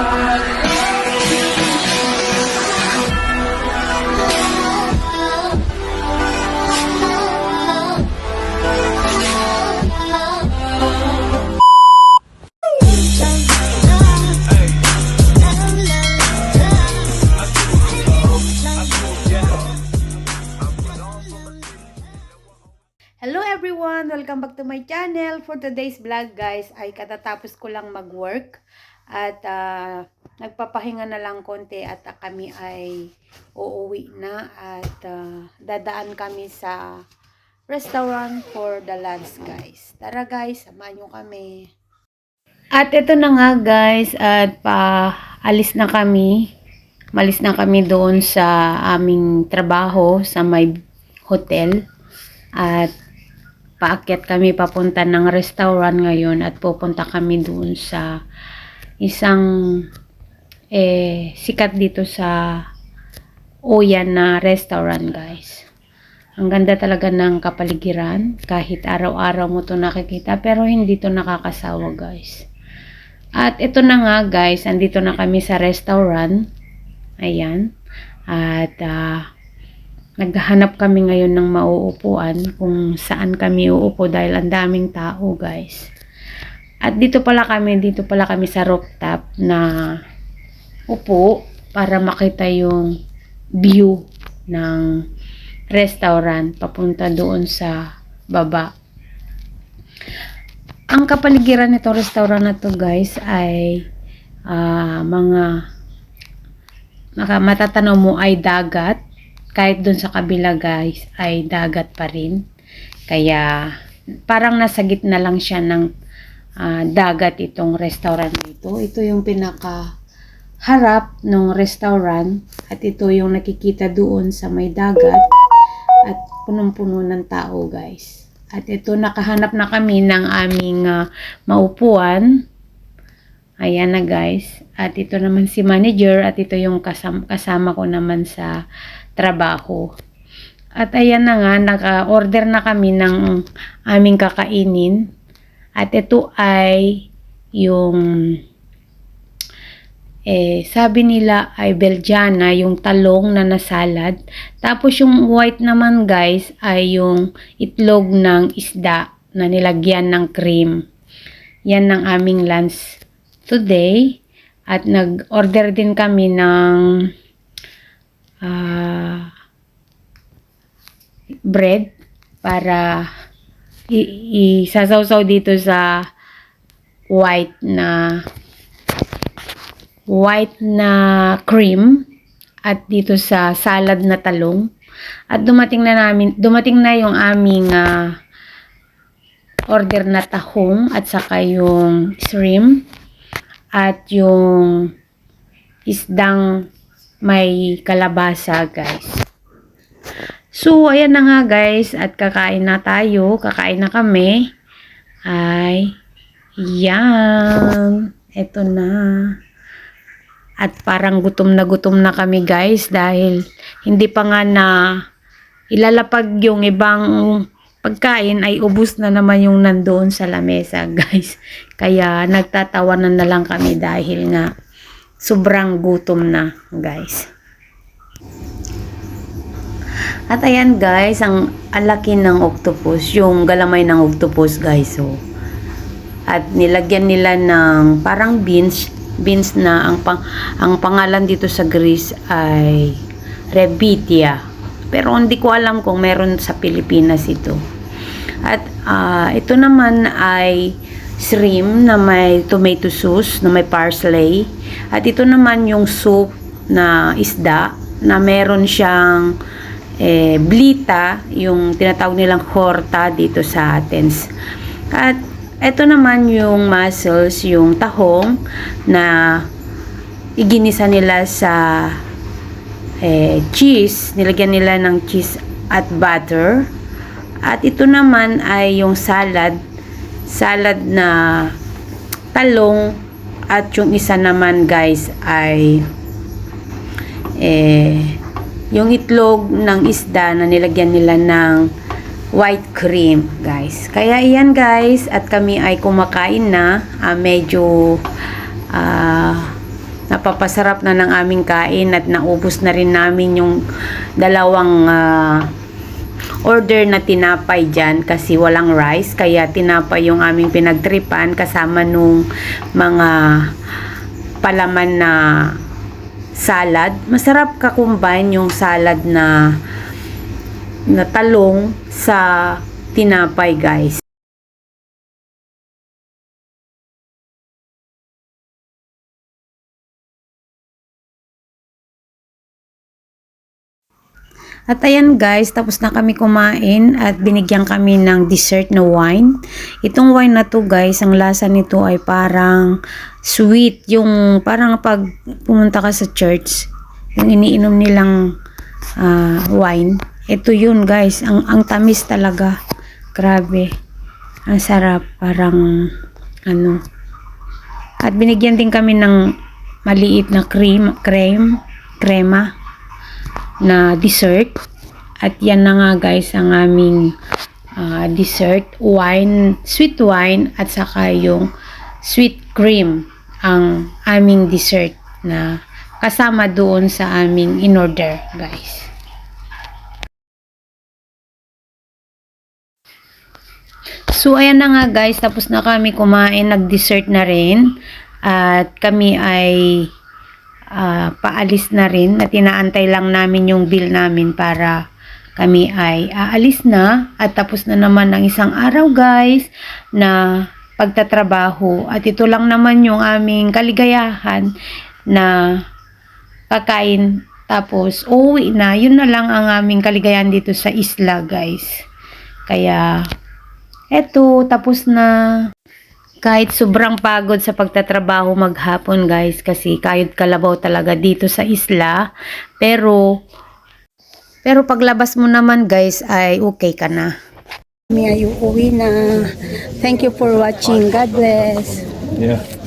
Hello everyone! Welcome back to my channel. For today's vlog guys, ay katatapos ko lang mag-work at nagpapahinga na lang konti at kami ay uuwi na at dadaan kami sa restaurant for the lunch guys. Tara guys, samahan nyo kami. At ito na nga guys, at alis na kami. Malis na kami doon sa aming trabaho sa may hotel. At paakyat kami papunta ng restaurant ngayon at pupunta kami doon sa isang sikat dito sa Oyan na restaurant guys. Ang ganda talaga ng kapaligiran, kahit araw-araw mo to nakikita pero hindi to nakakasawa guys. At ito na nga guys, andito na kami sa restaurant. Ayan. At naghahanap kami ngayon ng mauupuan kung saan kami uupo dahil ang daming tao guys. At dito pala kami sa rooftop na upo para makita yung view ng restaurant papunta doon sa baba. Ang kapaligiran nitong restaurant na to guys ay matatanaw mo ay dagat. Kahit dun sa kabila guys ay dagat pa rin. Kaya parang nasa gitna lang siya ng dagat itong restaurant dito. Ito yung pinaka harap ng restaurant at ito yung nakikita doon sa may dagat at punong-puno ng tao guys. At ito nakahanap na kami ng aming maupuan. Ayan na guys. At ito naman si manager at ito yung kasama ko naman sa trabaho. At ayan na nga, naka-order na kami ng aming kakainin. At ito ay yung sabi nila ay Belgiana, yung talong na nasalad. Tapos yung white naman guys ay yung itlog ng isda na nilagyan ng cream. Yan ang aming lunch today. At nag-order din kami ng bread para isasawsaw dito sa white na cream at dito sa salad na talong. At dumating na yung aming order na tahong at saka yung shrimp at yung isdang may kalabasa guys. So ayan na nga guys, at kakain na kami. Ay yan, eto na. At parang gutom na kami guys dahil hindi pa nga na ilalapag yung ibang pagkain ay ubos na naman yung nandoon sa lamesa guys. Kaya nagtatawanan na lang kami dahil nga sobrang gutom na guys. At ayan guys, ang alaki ng octopus, yung galamay ng octopus guys. So, at nilagyan nila ng parang beans na ang pangalan dito sa Greece ay Rebitia. Pero hindi ko alam kung meron sa Pilipinas ito. At ito naman ay shrimp na may tomato sauce, na may parsley. At ito naman yung soup na isda na meron siyang blita, yung tinatawag nilang horta dito sa Athens. At ito naman yung mussels, yung tahong na iginisa nila sa cheese, nilagyan nila ng cheese at butter. At ito naman ay yung salad na talong, at yung isa naman guys ay yung itlog ng isda na nilagyan nila ng white cream guys. Kaya iyan guys, at kami ay kumakain na. Medyo napapasarap na ng aming kain at naubos na rin namin yung dalawang order na tinapay dyan kasi walang rice, kaya tinapay yung aming pinagtripan kasama nung mga palaman na salad. Masarap ka-combine yung salad na talong sa tinapay, guys. At ayan guys, tapos na kami kumain at binigyan kami ng dessert na wine. Itong wine na to guys, ang lasa nito ay parang sweet. Yung parang pag pumunta ka sa church, yung iniinom nilang wine. Ito yun guys, ang tamis talaga. Grabe. Ang sarap, parang ano. At binigyan din kami ng maliit na krema na dessert. At yan na nga guys ang aming dessert, wine, sweet wine at saka yung sweet cream ang aming dessert na kasama doon sa aming in-order guys. So ayan na nga guys, tapos na kami kumain, nag-dessert na rin at kami ay paalis na rin at inaantay lang namin yung bill namin para kami ay aalis na at tapos na naman ng isang araw guys na pagtatrabaho at ito lang naman yung aming kaligayahan na kakain tapos uuwi na. Yun na lang ang aming kaligayahan dito sa isla guys. Kaya eto, tapos na. Kahit sobrang pagod sa pagtatrabaho maghapon guys kasi kayod kalabaw talaga dito sa isla, pero paglabas mo naman guys ay okay ka na. Kami ay uuwi na. Thank you for watching. God bless. Yeah.